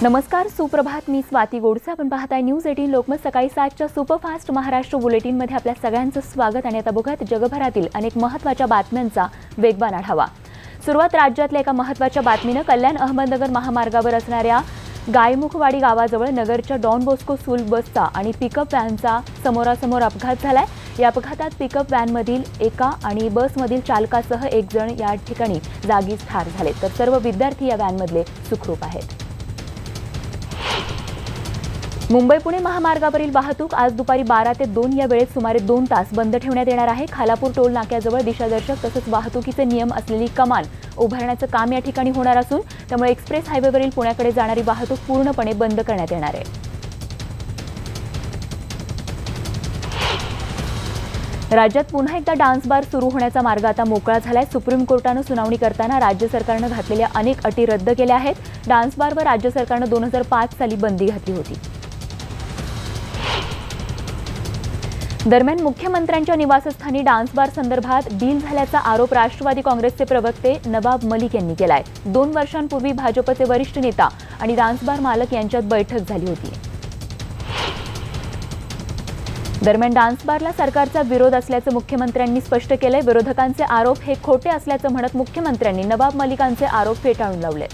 नमस्कार, सुप्रभात. मी स्वाती गोडसे. आपण पाहताय न्यूज 18 लोकमत. सकाळी 7च्या सुपरफास्ट महाराष्ट्र बुलेटिनमध्ये आपल्या सगळ्यांचं स्वागत. आणि आता बघूयात जगभरातील अनेक महत्त्वाच्या बातम्यांचा वेगवान आढावा. सुरुवात राज्यातल्या एका महत्त्वाच्या बातमीनं. कल्याण अहमदनगर महामार्गावर असणाऱ्या गायमुखवाडी गावाजवळ नगरच्या डॉन बॉस्को स्कूल बसचा आणि पिकअप व्हॅनचा समोरासमोर अपघात झालाय. या अपघातात पिकअप व्हॅनमधील एका आणि बसमधील चालकासह एक जण या ठिकाणी जागीच ठार झाले, तर सर्व विद्यार्थी या व्हॅनमधले सुखरूप आहेत. मुंबई पुणे महामार्गावरील वाहतूक आज दुपारी 12 ते 2 या वेळेत सुमारे 2 तास बंद ठेवण्यात येणार आहे. खालापूर टोल नाक्याजवळ दिशादर्शक तसंच वाहतुकीचे नियम असलेली कमान उभारण्याचं काम या ठिकाणी होणार असून त्यामुळे एक्सप्रेस हायवेवरील पुण्याकडे जाणारी वाहतूक पूर्णपणे बंद करण्यात येणार आहे. राज्यात पुन्हा एकदा डान्स बार सुरू होण्याचा मार्ग आता मोकळा झालाय. सुप्रीम कोर्टानं सुनावणी करताना राज्य सरकारनं घातलेल्या अनेक अटी रद्द केल्या आहेत. डान्स बारवर राज्य सरकारनं 2005 साली बंदी घातली होती. दरम्यान मुख्यमंत्र्यांच्या निवासस्थानी डान्स बार संदर्भात डील झाल्याचा आरोप राष्ट्रवादी काँग्रेसचे प्रवक्ते नवाब मलिक यांनी केलाय. 2 वर्षांपूर्वी भाजपचे वरिष्ठ नेता आणि डान्स बार मालक यांच्यात बैठक झाली होती. दरम्यान डान्स बारला सरकारचा विरोध असल्याचं मुख्यमंत्र्यांनी स्पष्ट केलंय. विरोधकांचे आरोप हे खोटे असल्याचं म्हणत मुख्यमंत्र्यांनी नवाब मलिकांचे आरोप फेटाळून लावले.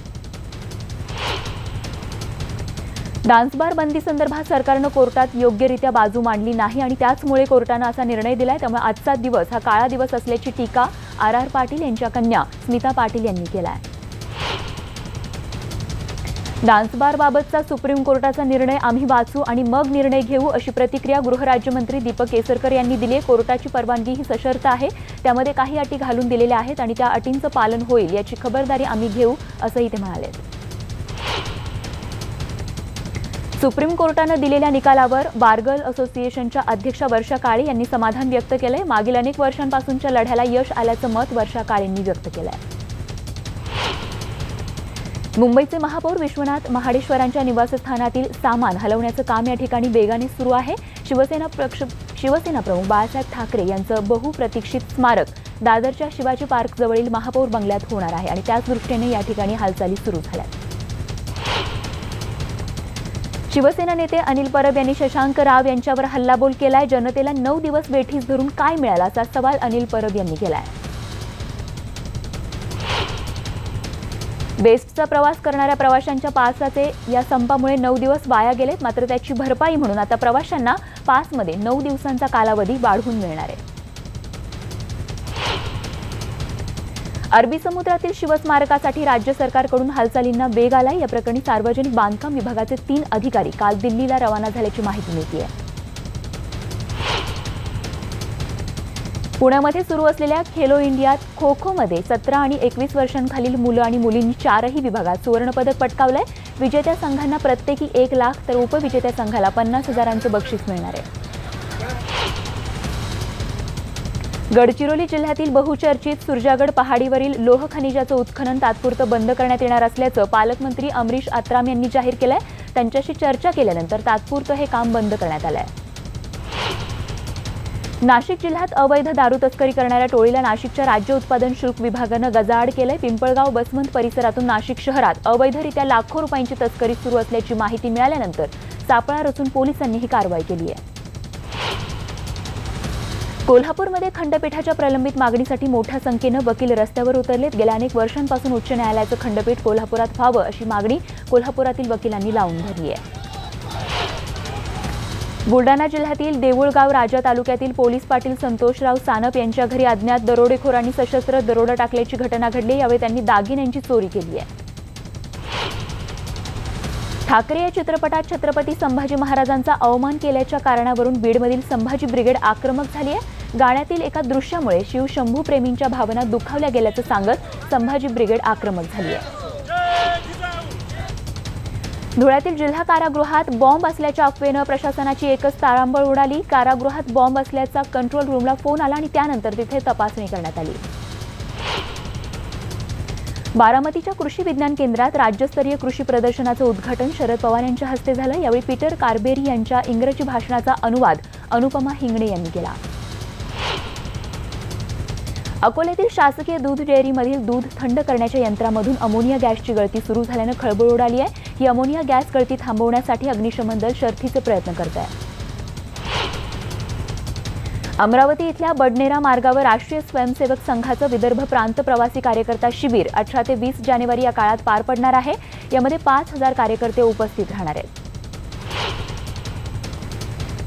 डान्स बार बंदी संदर्भात सरकारनं कोर्टात योग्यरित्या बाजू मांडली नाही आणि त्याचमुळे कोर्टानं असा निर्णय दिलाय. त्यामुळे आजचा दिवस हा काळा दिवस असल्याची टीका आर पाटील यांच्या कन्या स्मिता पाटील यांनी केलाय. डान्स बार बाबतचा सुप्रीम कोर्टाचा निर्णय आम्ही वाचू आणि मग निर्णय घेऊ, अशी प्रतिक्रिया गृहराज्यमंत्री दीपक केसरकर यांनी दिली. कोर्टाची परवानगी ही सशर्त आहे. त्यामध्ये काही अटी घालून दिलेल्या आहेत आणि त्या अटींचं पालन होईल याची खबरदारी आम्ही घेऊ, असंही ते म्हणाले. सुप्रीम कोर्टानं दिलेल्या निकालावर बारगर्ल असोसिएशनच्या अध्यक्षा वर्षा काळे यांनी समाधान व्यक्त केलंय. मागील अनेक वर्षांपासूनच्या लढ्याला यश आल्याचं मत वर्षा काळेंनी व्यक्त केलंय. मुंबईचे महापौर विश्वनाथ महाडेश्वरांच्या निवासस्थानातील सामान हलवण्याचं काम या ठिकाणी वेगाने सुरू आहे. शिवसेना प्रमुख बाळासाहेब ठाकरे यांचं बहुप्रतीक्षित स्मारक दादरच्या शिवाजी पार्क जवळील महापौर बंगल्यात होणार आहे आणि त्याच दृष्टीने या ठिकाणी हालचाली सुरू झाल्या. शिवसेना नेते अनिल परब यांनी शशांक राव यांच्यावर हल्लाबोल केलाय. जनतेला 9 दिवस वेठीस धरून काय मिळालं, असा सवाल अनिल परब यांनी केलाय. बेस्टचा प्रवास करणाऱ्या प्रवाशांच्या पासचे या संपामुळे 9 दिवस वाया गेलेत. मात्र त्याची भरपाई म्हणून आता प्रवाशांना पासमध्ये 9 दिवसांचा कालावधी वाढवून मिळणार आहे. अरबी समुद्रातील शिवस्मारकासाठी राज्य सरकारकडून हालचालींना वेग आलाय. या प्रकरणी सार्वजनिक बांधकाम विभागाचे 3 अधिकारी काल दिल्लीला रवाना झाल्याची माहिती मिळते आहे. पुण्यामध्ये सुरू असलेल्या खेलो इंडियात खो खोमध्ये 17 आणि 21 वर्षांखालील मुलं आणि मुलींनी 4ही विभागात सुवर्णपदक पटकावलंय. विजेत्या संघांना प्रत्येकी 1 लाख तर उपविजेत्या संघाला 50,000चं बक्षीस मिळणार आहे. गडचिरोली जिल्ह्यातील बहुचर्चित सुरजागड पहाडीवरील लोह खनिजाचं उत्खनन तात्पुरतं बंद करण्यात येणार असल्याचं पालकमंत्री अमरीश आत्राम यांनी जाहीर केलंय. त्यांच्याशी चर्चा केल्यानंतर तात्पुरतं हे काम बंद करण्यात आलंय. नाशिक जिल्ह्यात अवैध दारू तस्करी करणाऱ्या टोळीला नाशिकच्या राज्य उत्पादन शुल्क विभागानं गजाआड केलंय. पिंपळगाव बसवंत परिसरातून नाशिक शहरात अवैधरित्या लाखो रुपयांची तस्करी सुरू असल्याची माहिती मिळाल्यानंतर सापळा रचून पोलिसांनी ही कारवाई केली आहे. कोल्हापूरमध्ये खंडपीठाच्या प्रलंबित मागणीसाठी मोठ्या संख्येनं वकील रस्त्यावर उतरलेत. गेल्या अनेक वर्षांपासून उच्च न्यायालयाचं खंडपीठ कोल्हापुरात व्हावं अशी मागणी कोल्हापुरातील वकिलांनी लावून धरली आहे. बुलडाणा जिल्ह्यातील देऊळगाव राजा तालुक्यातील पोलीस पाटील संतोषराव सानप यांच्या घरी अज्ञात दरोडेखोरांनी सशस्त्र दरोडा टाकल्याची घटना घडली. यावेळी त्यांनी दागिन्यांची चोरी केली आहे. ठाकरे या चित्रपटात छत्रपती संभाजी महाराजांचा अवमान केल्याच्या कारणावरून बीडमधील संभाजी ब्रिगेड आक्रमक झाली आहे. गाण्यातील एका दृश्यामुळे शिवशंभू प्रेमींच्या भावना दुखावल्या गेल्याचं सांगत संभाजी ब्रिगेड आक्रमक झाली आहे. धुळ्यातील जिल्हा कारागृहात बॉम्ब असल्याच्या अफवेनं प्रशासनाची एकच तारांबळ उडाली. कारागृहात बॉम्ब असल्याचा कंट्रोल रूमला फोन आला आणि त्यानंतर तिथे तपासणी करण्यात आली. बारामतीच्या कृषी विज्ञान केंद्रात राज्यस्तरीय कृषी प्रदर्शनाचं उद्घाटन शरद पवार यांच्या हस्ते झालं. यावेळी पीटर कार्बेरी यांच्या इंग्रजी भाषणाचा अनुवाद अनुपमा हिंगणे यांनी केला. अकोल्यातील शासकीय दूध डेअरीमधील दूध थंड करण्याच्या यंत्रामधून अमोनिया गॅसची गळती सुरू झाल्यानं खळबळ उडाली आहे। ही अमोनिया गॅस गळती थांबवण्यासाठी अग्निशमन दल शर्थीचे प्रयत्न करत आहे। अमरावती इथल्या बडनेरा मार्गावर राष्ट्रीय स्वयंसेवक संघाचं विदर्भ प्रांत प्रवासी कार्यकर्ता शिबिर 18 ते 20 जानेवारी या काळात पार पडणार आहे। यामध्ये 5000 कार्यकर्ते उपस्थित राहणार आहेत।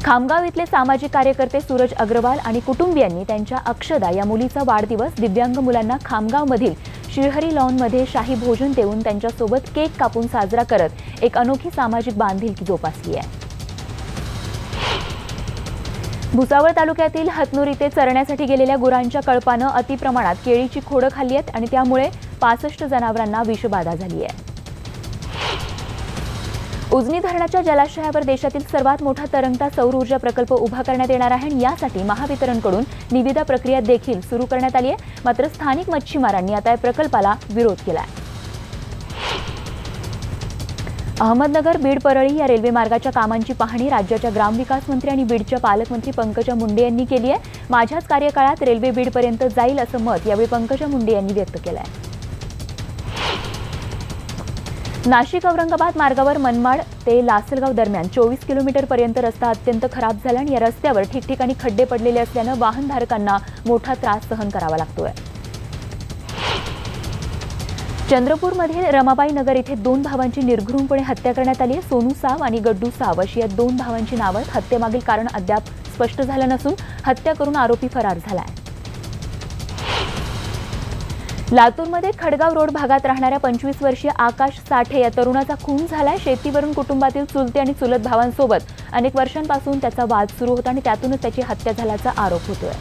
खामगाव इथले सामाजिक कार्यकर्ते सूरज अग्रवाल आणि कुटुंबियांनी त्यांच्या अक्षदा या मुलीचा वाढदिवस दिव्यांग मुलांना खामगावमधील श्रीहरी लॉनमध्ये शाही भोजन देऊन त्यांच्यासोबत केक कापून साजरा करत एक अनोखी सामाजिक बांधिलकी जोपासली आहे। भुसावळ तालुक्यातील हतनूर इथे चरण्यासाठी गेलेल्या गुरांच्या कळपानं अतिप्रमाणात केळीची खोडं खाल्ली आहेत आणि त्यामुळे 65 जनावरांना विषबाधा झाली आहे। उजनी धरणाच्या जलाशयावर देशातील सर्वात मोठा तरंगता सौर ऊर्जा प्रकल्प उभा करण्यात येणार आहे आणि यासाठी महावितरणकडून निविदा प्रक्रिया देखील सुरू करण्यात आली आहे। मात्र स्थानिक मच्छीमारांनी आता या प्रकल्पाला विरोध केला आहे। अहमदनगर बीड परळी या रेल्वे मार्गाच्या कामांची पाहणी राज्याच्या ग्रामविकास मंत्री आणि बीडच्या पालकमंत्री पंकजा मुंडे यांनी केली आहे। माझ्याच कार्यकाळात रेल्वे बीडपर्यंत जाईल असं मत यावेळी पंकजा मुंडे यांनी व्यक्त केलं आहे। नाशिक औरंगाबाद मार्गावर मनमाड ते लासलगाव दरम्यान 24 किलोमीटरपर्यंत रस्ता अत्यंत खराब झाला आणि या रस्त्यावर ठिकठिकाणी खड्डे पडलेले असल्यानं वाहनधारकांना मोठा त्रास सहन करावा लागतोय। चंद्रपूरमध्ये रमाबाई नगर इथे 2 भावांची निर्घृणपणे हत्या करण्यात आली आहे। सोनू साव आणि गड्डू साव अशी या 2 भावांची नावं आहेत। हत्येमागील कारण अद्याप स्पष्ट झालं नसून हत्या करून आरोपी फरार झाला आहे। लातूरमध्ये खडगाव रोड भागात राहणाऱ्या 25 वर्षीय आकाश साठे या तरुणाचा खून झालाय। शेतीवरून कुटुंबातील चुलते आणि चुलत भावांसोबत अनेक वर्षांपासून त्याचा वाद सुरू होता आणि त्यातूनच त्याची हत्या झाल्याचा आरोप होतोय।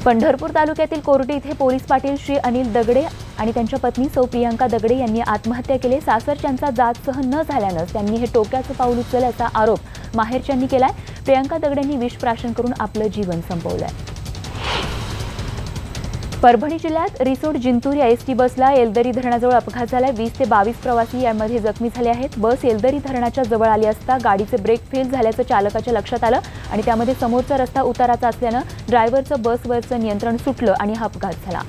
पंढरपूर तालुक्यातील कोर्टी इथे पोलीस पाटील श्री अनिल दगडे आणि त्यांच्या पत्नी सौ प्रियांका दगडे यांनी आत्महत्या केली। सासरच्यांचा जात सहन न झाल्यानं त्यांनी हे टोक्याचं पाऊल उचलल्याचा आरोप माहेरच्यांनी केलाय। प्रियांका दगडेंनी विषप्राशन करून आपलं जीवन संपवलंय। परभणी जिल्ह्यात रिसोड जिंतूर या एसटी बसला येलदरी धरणाजवळ अपघात झालाय। 20 ते 22 प्रवासी यामध्ये जखमी झाले आहेत। बस येलदरी धरणाच्या जवळ आली असता गाडीचे ब्रेक फेल झाल्याचं चालकाच्या लक्षात आलं आणि त्यामध्ये समोरचा रस्ता उताराचा असल्यानं ड्रायव्हरचं बसवरचं नियंत्रण सुटलं आणि हा अपघात झाला।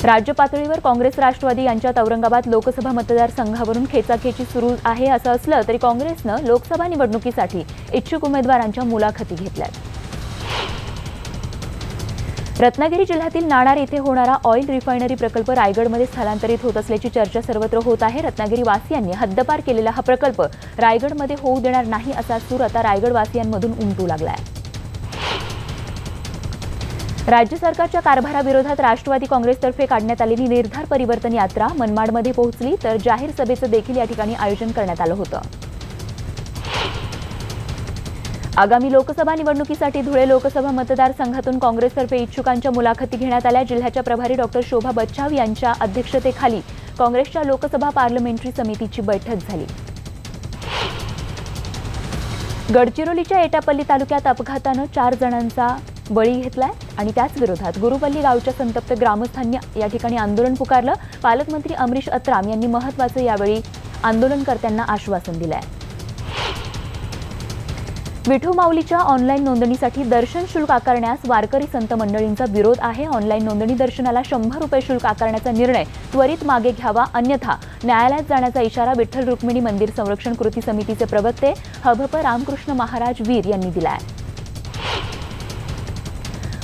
राज्य पातळीवर काँग्रेस राष्ट्रवादी यांच्यात औरंगाबाद लोकसभा मतदारसंघावरून खेचाखेची सुरू आहे। असं असलं तरी काँग्रेसनं लोकसभा निवडणुकीसाठी इच्छुक उमेदवारांच्या मुलाखती घेतल्यात। रत्नागिरी जिल्ह्यातील नाणार येथे होणारा ऑइल रिफायनरी प्रकल्प रायगडमध्ये स्थलांतरित होत असल्याची चर्चा सर्वत्र होत आहे। रत्नागिरी वासियांनी हद्दपार केलेला हा प्रकल्प रायगडमध्ये होऊ देणार नाही असा सूर आता रायगड वासियांमधून उमटू लागलाय। राज्य सरकारच्या कारभाराविरोधात राष्ट्रवादी काँग्रेसतर्फे काढण्यात आलेली निर्धार परिवर्तन यात्रा मनमाडमध्ये पोहोचली तर जाहीर सभेचं देखील या ठिकाणी आयोजन करण्यात आलं होतं। आगामी लोकसभा निवडणुकीसाठी धुळे लोकसभा मतदारसंघातून काँग्रेसतर्फे इच्छुकांच्या मुलाखती घेण्यात आल्या। जिल्ह्याच्या प्रभारी डॉक्टर शोभा बच्छाव यांच्या अध्यक्षतेखाली काँग्रेसच्या लोकसभा पार्लमेंटरी समितीची बैठक झाली। गडचिरोलीच्या एटापल्ली तालुक्यात अपघातानं 4 जणांचा बळी घेतलाय आणि त्याच विरोधात गुरुपल्ली गावच्या संतप्त ग्रामस्थांनी या ठिकाणी आंदोलन पुकारलं। पालकमंत्री अमरीश अत्राम यांनी महत्त्वाचं यावेळी आंदोलनकर्त्यांना आश्वासन दिलंय। विठू माऊलीच्या ऑनलाईन नोंदणीसाठी दर्शन शुल्क आकारण्यास वारकरी संत मंडळींचा विरोध आहे। ऑनलाईन नोंदणी दर्शनाला 100 रुपये शुल्क आकारण्याचा निर्णय त्वरित मागे घ्यावा, अन्यथा न्यायालयात जाण्याचा इशारा विठ्ठल रुक्मिणी मंदिर संरक्षण कृती समितीचे प्रवक्ते हभप रामकृष्ण महाराज वीर यांनी दिलाय।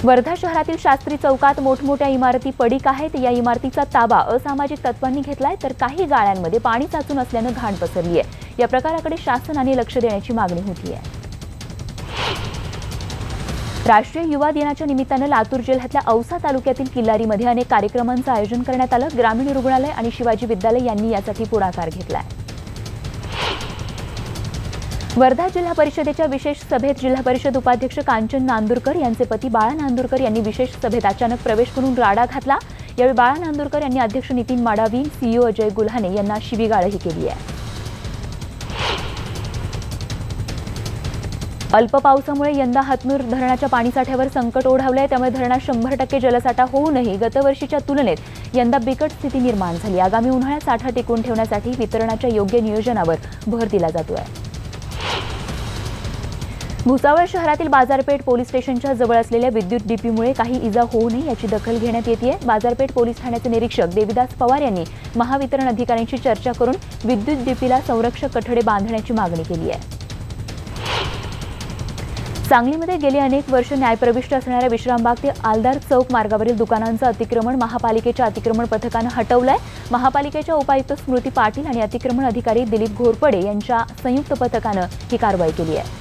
वर्धा शहरातील शास्त्री चौकात मोठमोठ्या इमारती पडीक आहेत। या इमारतीचा ताबा असामाजिक तत्वांनी घेतलाय तर काही गाळ्यांमध्ये पाणी साचून असल्यानं घाण पसरली आहे। या प्रकाराकडे शासनाने लक्ष देण्याची मागणी होती आहे। राष्ट्रीय युवा दिनाच्या निमित्तानं लातूर जिल्ह्यातल्या औसा तालुक्यातील किल्लारीमध्ये अनेक कार्यक्रमांचं आयोजन करण्यात आलं। ग्रामीण रुग्णालय आणि शिवाजी विद्यालय यांनी यासाठी पुढाकार घेतलाय। वर्धा जिल्हा परिषदेच्या विशेष सभेत जिल्हा परिषद उपाध्यक्ष कांचन नांदुरकर यांचे पती बाळा नांदुरकर यांनी विशेष सभेत अचानक प्रवेश करून राडा घातला। यावेळी बाळा नांदुरकर यांनी अध्यक्ष नितीन माडावी, सीईओ अजय गुल्हाने यांना शिवीगाळही केली आहे। अल्प पावसामुळे यंदा हतनूर धरणाच्या पाणीसाठ्यावर संकट ओढावलंय। त्यामुळे धरणात 100% जलसाठा होऊनही गतवर्षीच्या तुलनेत यंदा बिकट स्थिती निर्माण झाली। आगामी उन्हाळ्यात साठा टिकवून ठेवण्यासाठी वितरणाच्या योग्य नियोजनावर भर दिला जातोय। भुसावळ शहरातील बाजारपेठ पोलीस स्टेशनच्या जवळ असलेल्या विद्युत डीपीमुळे काही इजा होऊ नये याची दखल घेण्यात येते। बाजारपेठ पोलीस ठाण्याचे निरीक्षक देविदास पवार यांनी महावितरण अधिकाऱ्यांशी चर्चा करून विद्युत डीपीला संरक्षक कठडे बांधण्याची मागणी केली आहे। सांगलीमध्ये गेली अनेक वर्ष न्यायप्रविष्ट असणाऱ्या विश्रामबाग ते आलदार चौक मार्गावरील दुकानांचं अतिक्रमण महापालिकेच्या अतिक्रमण पथकानं हटवलंय। महापालिकेच्या उपायुक्त स्मृती पाटील आणि अतिक्रमण अधिकारी दिलीप घोरपडे यांच्या संयुक्त पथकानं ही कारवाई केली आहे।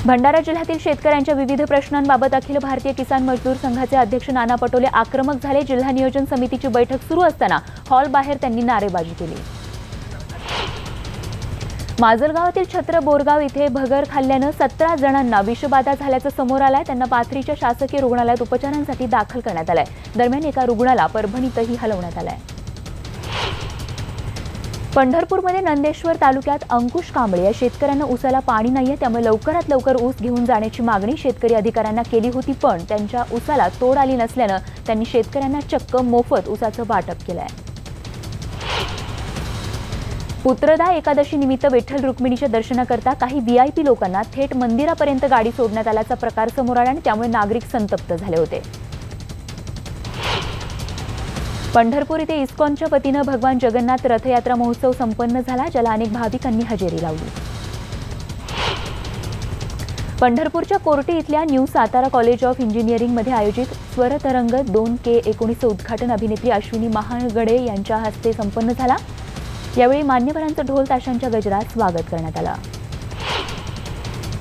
भंडारा जिल्ह्यातील शेतकऱ्यांच्या विविध प्रश्नांबाबत अखिल भारतीय किसान मजदूर संघाचे अध्यक्ष नाना पटोले आक्रमक झाले। जिल्हा नियोजन समितीची बैठक सुरू असताना हॉल बाहेर त्यांनी नारेबाजी केली। माजलगावातील छत्र बोरगाव इथे भगर खाल्ल्यानं 17 जणांना विषबाधा झाल्याचं समोर आलंय। त्यांना पाथरीच्या शासकीय रुग्णालयात उपचारांसाठी दाखल करण्यात आलंय। दरम्यान एका रुग्णाला परभणीतही हलवण्यात आलंय। पंढरपूरमध्ये नंदेश्वर तालुक्यात अंकुश कांबळे या शेतकऱ्यांना ऊसाला पाणी नाहीये, त्यामुळे लवकरात लवकर ऊस घेऊन जाण्याची मागणी शेतकरी अधिकाऱ्यांना केली होती, पण त्यांच्या ऊसाला तोड आली नसल्यानं त्यांनी शेतकऱ्यांना चक्क मोफत ऊसाचं वाटप केलंय। पुत्रदा एकादशी निमित्त विठ्ठल रुक्मिणीच्या दर्शनाकरता काही व्हीआयपी लोकांना थेट मंदिरापर्यंत गाडी सोडण्यात आल्याचा प्रकार समोर आला आणि त्यामुळे नागरिक संतप्त झाले होते। पंढरपूर इथे इस्कॉनच्या वतीनं भगवान जगन्नाथ रथयात्रा महोत्सव संपन्न झाला, ज्याला अनेक भाविकांनी हजेरी लावली। पंढरपूरच्या कोर्टी इथल्या न्यू सातारा कॉलेज ऑफ इंजिनिअरिंगमध्ये आयोजित स्वरतरंग 2K19 उद्घाटन अभिनेत्री अश्विनी महागडे यांच्या हस्ते संपन्न झाला। यावेळी मान्यवरांचं ढोल ताशांच्या गजरात स्वागत करण्यात आलं।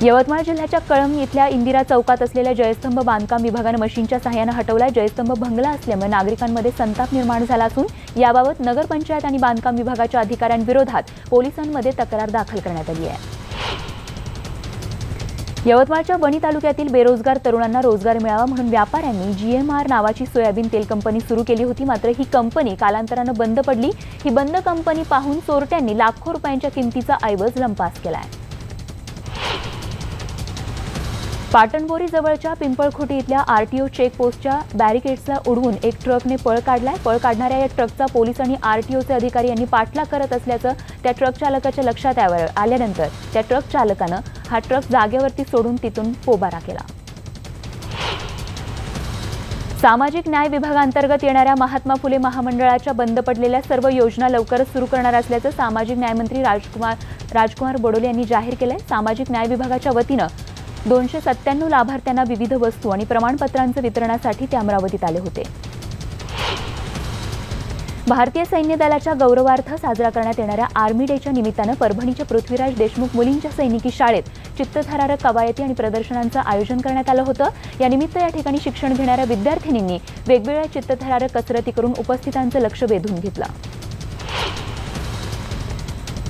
यवतमाळ जिल्ह्याच्या कळंब इथल्या इंदिरा चौकात असलेल्या जयस्तंभ बांधकाम विभागानं मशीनच्या सहाय्यानं हटवलाय। जयस्तंभ भंगला असल्यामुळे नागरिकांमध्ये संताप निर्माण झाला असून याबाबत नगरपंचायत आणि बांधकाम विभागाच्या अधिकाऱ्यांविरोधात पोलिसांमध्ये तक्रार दाखल करण्यात आली आहे। यवतमाळच्या वणी तालुक्यातील बेरोजगार तरुणांना रोजगार मिळावा म्हणून व्यापाऱ्यांनी GMR नावाची सोयाबीन तेल कंपनी सुरू केली होती, मात्र ही कंपनी कालांतरानं बंद पडली। ही बंद कंपनी पाहून चोरट्यांनी लाखो रुपयांच्या किमतीचा ऐवज लंपास केलाय। पाटणबोरी जवळच्या पिंपळखुटी इथल्या RTO चेकपोस्टच्या बॅरिकेड्सला उडवून एक ट्रकने पळ काढलाय। पळ काढणाऱ्या या ट्रकचा पोलीस आणि RTOचे अधिकारी यांनी पाठलाग करत असल्याचं त्या ट्रक चालकाच्या लक्षात आल्यानंतर त्या ट्रक चालकानं हा ट्रक जागेवरती सोडून तिथून पोबारा केला। सामाजिक न्याय विभागांतर्गत येणाऱ्या महात्मा फुले महामंडळाच्या बंद पडलेल्या सर्व योजना लवकरच सुरू करणार असल्याचं सामाजिक न्यायमंत्री राजकुमार बडोले यांनी जाहीर केलंय। सामाजिक न्याय विभागाच्या वतीनं 297 लाभार्थ्यांना विविध वस्तू आणि प्रमाणपत्रांचं वितरणासाठी ते अमरावतीत आले होते। भारतीय सैन्य दलाच्या गौरवार्थ साजरा करण्यात येणाऱ्या आर्मी डेच्या निमित्तानं परभणीच्या पृथ्वीराज देशमुख मुलींच्या सैनिकी शाळेत चित्तथरारक कवायती आणि प्रदर्शनांचं आयोजन करण्यात आलं होतं। या निमित्त या ठिकाणी शिक्षण घेणाऱ्या विद्यार्थिनींनी वेगवेगळ्या चित्तथरारक कसरती करून उपस्थितांचं लक्ष वेधून घेतलं।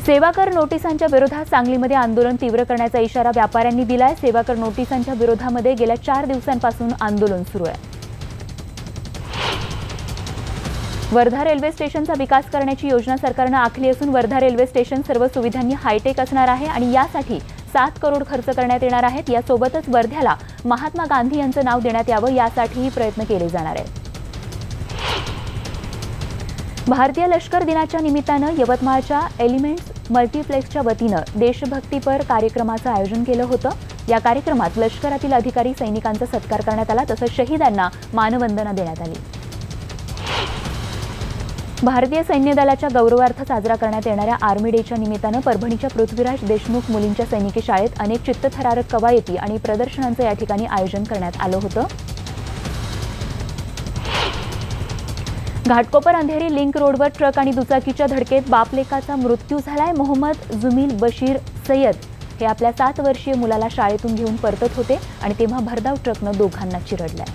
सेवा कर नोटिसांच्या विरोधात सांगलीमध्ये आंदोलन तीव्र करण्याचा इशारा व्यापाऱ्यांनी दिलाय। सेवा कर नोटिसांच्या विरोधामध्ये गेल्या 4 दिवसांपासून आंदोलन सुरू आहे। वर्धा रेल्वे स्टेशनचा विकास करण्याची योजना सरकारनं आखली असून वर्धा रेल्वे स्टेशन सर्व सुविधांनी हायटेक असणार आहे आणि यासाठी 7 करोड खर्च करण्यात येणार आहेत। यासोबतच वर्ध्याला महात्मा गांधी यांचं नाव देण्यात यावं यासाठीही प्रयत्न केले जाणार आहेत। भारतीय लष्कर दिनाच्या निमित्तानं यवतमाळच्या एलिमेंट्स मल्टीप्लेक्सच्या वतीनं देशभक्तीपर कार्यक्रमाचं आयोजन केलं होतं। या कार्यक्रमात लष्करातील अधिकारी सैनिकांचा सत्कार करण्यात आला, तसंच शहीदांना मानवंदना देण्यात आली। भारतीय सैन्य दलाच्या गौरवार्थ साजरा करण्यात येणाऱ्या आर्मी डेच्या निमित्तानं परभणीच्या पृथ्वीराज देशमुख मुलींच्या सैनिकी शाळेत अनेक चित्तथरारक कवायती आणि प्रदर्शनांचं या ठिकाणी आयोजन करण्यात आलं होतं। घाटकोपर अंधेरी लिंक रोडवर ट्रक आणि दुचाकीच्या धडकेत बापलेकाचा मृत्यू झालाय। मोहम्मद जुमील बशीर सय्यद हे आपल्या 7 वर्षीय मुलाला शाळेतून घेऊन परतत होते आणि तेव्हा भरधाव ट्रकनं दोघांना चिरडलंय।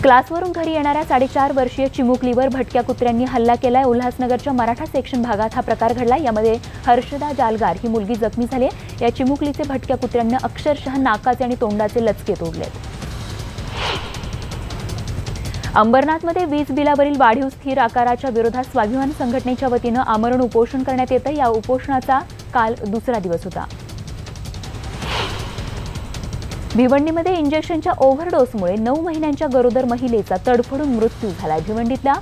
क्लासवरून घरी येणाऱ्या 4.5 वर्षीय चिमुकलीवर भटक्या कुत्र्यांनी हल्ला केलाय। उल्हासनगरच्या मराठा सेक्शन भागात हा प्रकार घडला। यामध्ये हर्षदा जालगार ही मुलगी जखमी झाली। या चिमुकलीचे भटक्या कुत्र्यांनी अक्षरशः नाकाचे आणि तोंडाचे लचके तोडलेत। अंबरनाथमध्ये वीज बिलावरील वाढीव स्थिर आकाराच्या विरोधात स्वाभिमान संघटनेच्या वतीनं आमरण उपोषण करण्यात येतं। या उपोषणाचा काल दुसरा दिवस होता। भिवंडीमध्ये इंजेक्शनच्या ओव्हरडोसमुळे 9 महिन्यांच्या गरोदर महिलेचा तडफडून मृत्यू झाला। भिवंडीतल्या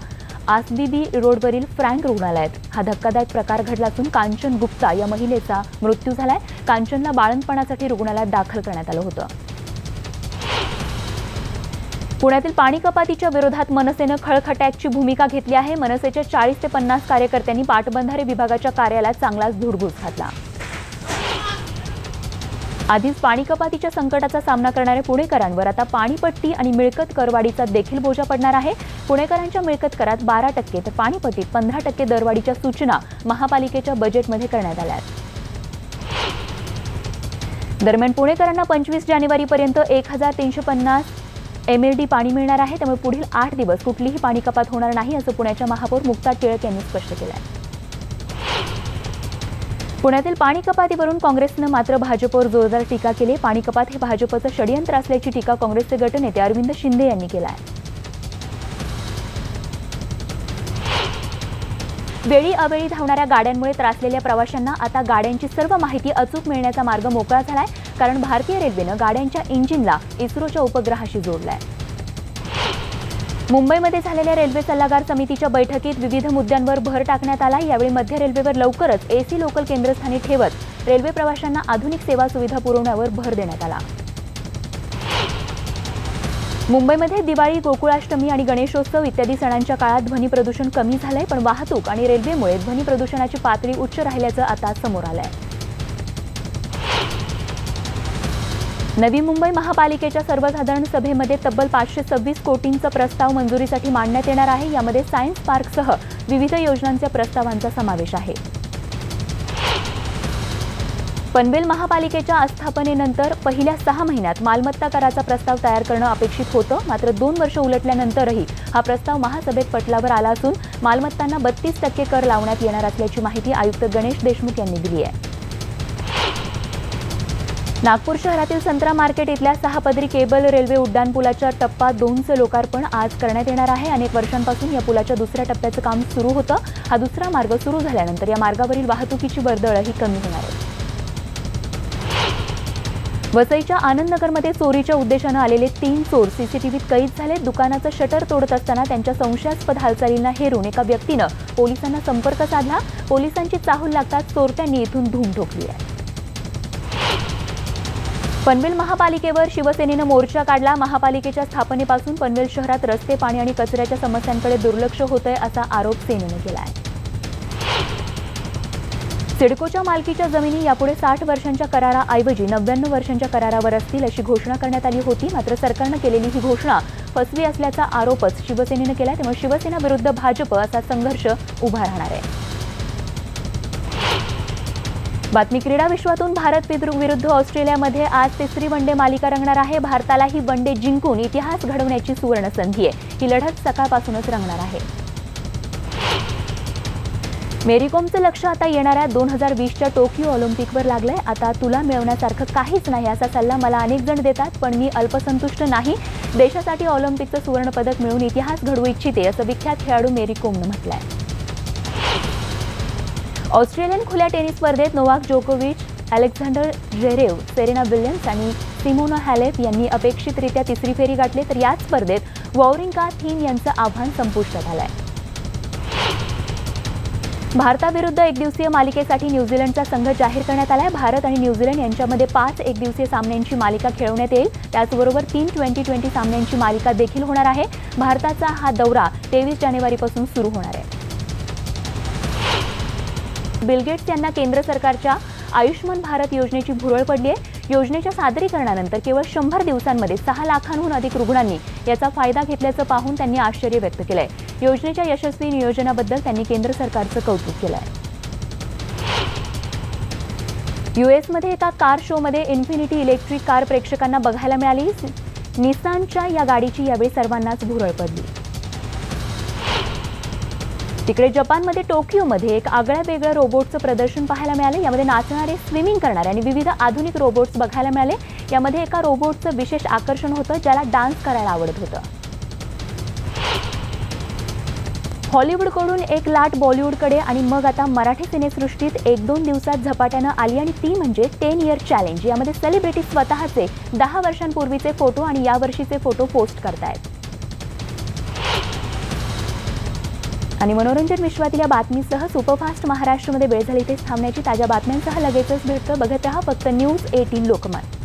आसबीबी रोडवरील फ्रँक रुग्णालयात हा धक्कादायक प्रकार घडला असून कांचन गुप्ता या महिलेचा मृत्यू झालाय। कांचनला बाळंतपणासाठी रुग्णालयात दाखल करण्यात आलं होतं। पुण्यातील पाणी कपातीच्या विरोधात मनसेनं खळखट्याची भूमिका घेतली आहे। मनसेच्या 40 ते 50 कार्यकर्त्यांनी पाटबंधारे विभागाच्या कार्यालयात चांगलाच धुडगूस घातला। आधीच पाणी कपातीच्या संकटाचा सामना करणाऱ्या पुणेकरांवर आता पाणीपट्टी आणि मिळकत करवाढीचा देखील बोजा पडणार आहे। पुणेकरांच्या मिळकत करात 12% तर पाणीपट्टीत 15% दरवाढीच्या सूचना महापालिकेच्या बजेटमध्ये करण्यात आल्या आहेत। दरम्यान पुणेकरांना 25 जानेवारीपर्यंत 1350 MLD पाणी मिळणार आहे। त्यामुळे पुढील 8 दिवस कुठलीही पाणी कपात होणार नाही असं पुण्याच्या महापौर मुक्ता टिळक यांनी स्पष्ट केलं आहे। पुण्यातील पाणी कपातीवरून काँग्रेसनं मात्र भाजपवर जोरदार टीका केली। पाणी कपात हे भाजपचं षडयंत्र असल्याची टीका काँग्रेसचे गटनेते अरविंद शिंदे यांनी केली आहे। वेळी अवेळी धावणाऱ्या गाड्यांमुळे त्रासलेल्या प्रवाशांना आता गाड्यांची सर्व माहिती अचूक मिळण्याचा मार्ग मोकळा झालाय, कारण भारतीय रेल्वेनं गाड्यांच्या इंजिनला इस्रोच्या उपग्रहाशी जोडलाय। मुंबईमध्ये झालेल्या रेल्वे सल्लागार समितीच्या बैठकीत विविध मुद्द्यांवर भर टाकण्यात आला। यावेळी मध्य रेल्वेवर लवकरच AC लोकल केंद्रस्थानी ठेवत रेल्वे प्रवाशांना आधुनिक सेवा सुविधा पुरवण्यावर भर देण्यात आला। मुंबईमध्ये दिवाळी, गोकुळाष्टमी आणि गणेशोत्सव इत्यादी सणांच्या काळात ध्वनी प्रदूषण कमी झालंय, पण वाहतूक आणि रेल्वेमुळे ध्वनी प्रदूषणाची पातळी उच्च राहिल्याचं आता समोर आलंय। नवी मुंबई महापालिकेच्या सर्वसाधारण सभेमध्ये तब्बल 526 कोटींचा प्रस्ताव मंजुरीसाठी मांडण्यात येणार आहे। यामध्ये सायन्स पार्कसह विविध योजनांच्या प्रस्तावांचा समावेश आहे। पनवेल महापालिकेच्या आस्थापनेनंतर पहिल्या 6 महिन्यात मालमत्ता कराचा प्रस्ताव तयार करणं अपेक्षित होतं, मात्र 2 वर्ष उलटल्यानंतरही हा प्रस्ताव महासभेत पटलावर आला असून मालमत्तांना 32% कर लावण्यात येणार असल्याची माहिती आयुक्त गणेश देशमुख यांनी दिली आहे। नागपूर शहरातील संत्रा मार्केट इथल्या 6 पदरी केबल रेल्वे उड्डाणपुलाच्या टप्पा 2चं लोकार्पण आज करण्यात येणार आहे। अनेक वर्षांपासून या पुलाच्या दुसऱ्या टप्प्याचं काम सुरू होतं। हा दुसरा मार्ग सुरू झाल्यानंतर या मार्गावरील वाहतुकीची वर्दळही कमी होणार आहे। वसईच्या आनंदनगरमध्ये चोरीच्या उद्देशानं आलेले 3 चोर सीसीटीव्हीत कैद झाले। दुकानाचं शटर तोडत असताना त्यांच्या संशयास्पद हालचालींना हेरून एका व्यक्तीनं पोलिसांना संपर्क साधला। पोलिसांची चाहूल लागताच चोरट्यांनी इथून धूम ठोकली आहे। पनवेल महापालिकेवर शिवसेनेनं मोर्चा काढला। महापालिकेच्या स्थापनेपासून पनवेल शहरात रस्ते, पाणी आणि कचऱ्याच्या समस्यांकडे दुर्लक्ष होतंय असा आरोप सेनेनं केला आहे। सिडकोच्या मालकीच्या जमिनी यापुढे 60 वर्षांच्या कराराऐवजी 99 वर्षांच्या करारावर असतील अशी घोषणा करण्यात आली होती, मात्र सरकारनं केलेली ही घोषणा फसवी असल्याचा आरोपच शिवसेनेनं केला। त्यामुळे शिवसेना विरुद्ध भाजप असा संघर्ष उभा राहणार आहे। बातमी क्रीडा विश्वातून भारत विरुद्ध ऑस्ट्रेलियामध्ये आज 3री वनडे मालिका रंगणार आहे। भारताला ही वनडे जिंकून इतिहास घडवण्याची सुवर्ण संधी आहे। ही लढत सकाळपासूनच रंगणार आहे। मेरी कोमचं लक्ष आता येणाऱ्या 2020च्या टोकियो ऑलिम्पिकवर लागलंय। आता तुला मिळवण्यासारखं काहीच नाही असा सल्ला मला अनेक जण देतात, पण मी अल्पसंतुष्ट नाही। देशासाठी ऑलिम्पिकचं सुवर्ण पदक मिळवून इतिहास घडवू इच्छिते असं विख्यात खेळाडू मेरी कोमनं म्हटलंय। ऑस्ट्रेलियन खुल्या टेनिस स्पर्धेत नोवाक जोकोविच, अलेक्झांडर झ्वेरेव, सेरेना विल्यम्स आणि सिमोना हॅलेप यांनी अपेक्षितरित्या 3री फेरी गाठली, तर याच स्पर्धेत वॉवरिंका थीम यांचं आव्हान संपुष्टात आलंय। भारताविरुद्ध एकदिवसीय मालिकेसाठी न्यूझीलंडचा संघ जाहीर करण्यात आलाय। भारत आणि न्यूझीलंड यांच्यामध्ये 5 एकदिवसीय सामन्यांची मालिका खेळवण्यात येईल। त्याचबरोबर 3 T20 सामन्यांची मालिका देखील होणार आहे। भारताचा हा दौरा 23 जानेवारीपासून सुरू होणार आहे। बिल गेट्स यांना केंद्र सरकारच्या आयुष्मान भारत योजनेची भुरळ पडली आहे। योजनेच्या सादरीकरणानंतर केवळ 100 दिवसांमध्ये 6 लाखांहून अधिक रुग्णांनी याचा फायदा घेतल्याचं पाहून त्यांनी आश्चर्य व्यक्त केलंय। योजनेच्या यशस्वी नियोजनाबद्दल त्यांनी केंद्र सरकारचं कौतुक केलंय। यूएसमध्ये एका कार शोमध्ये इन्फिनिटी इलेक्ट्रिक कार प्रेक्षकांना बघायला मिळाली। निसानच्या या गाडीची यावेळी सर्वांनाच भुरळ पडली। तिकडे जपानमध्ये टोकियोमध्ये एक आगळ्या वेगळ्या रोबोटचं प्रदर्शन पाहायला मिळाले। यामध्ये नाचणारे, स्विमिंग करणारे आणि विविध आधुनिक रोबोट्स बघायला मिळाले। यामध्ये एका रोबोटचं विशेष आकर्षण होतं, ज्याला डान्स करायला आवडत होतं। हॉलिवूडकडून एक लाट बॉलिवूडकडे आणि मग आता मराठी सिनेसृष्टीत 1-2 दिवसात झपाट्यानं आली आणि ती म्हणजे 10 इयर चॅलेंज। यामध्ये सेलिब्रिटी स्वतःचे 10 वर्षांपूर्वीचे फोटो आणि यावर्षीचे फोटो पोस्ट करतायत। आणि मनोरंजन विश्वातील या बातमीसह सुपरफास्ट महाराष्ट्रामध्ये वेळ झाली इथेच थांबण्याची. ताज्या बातम्यांसह लगेचच भेटतो. बघत रहा फक्त न्यूज 18 लोकमत.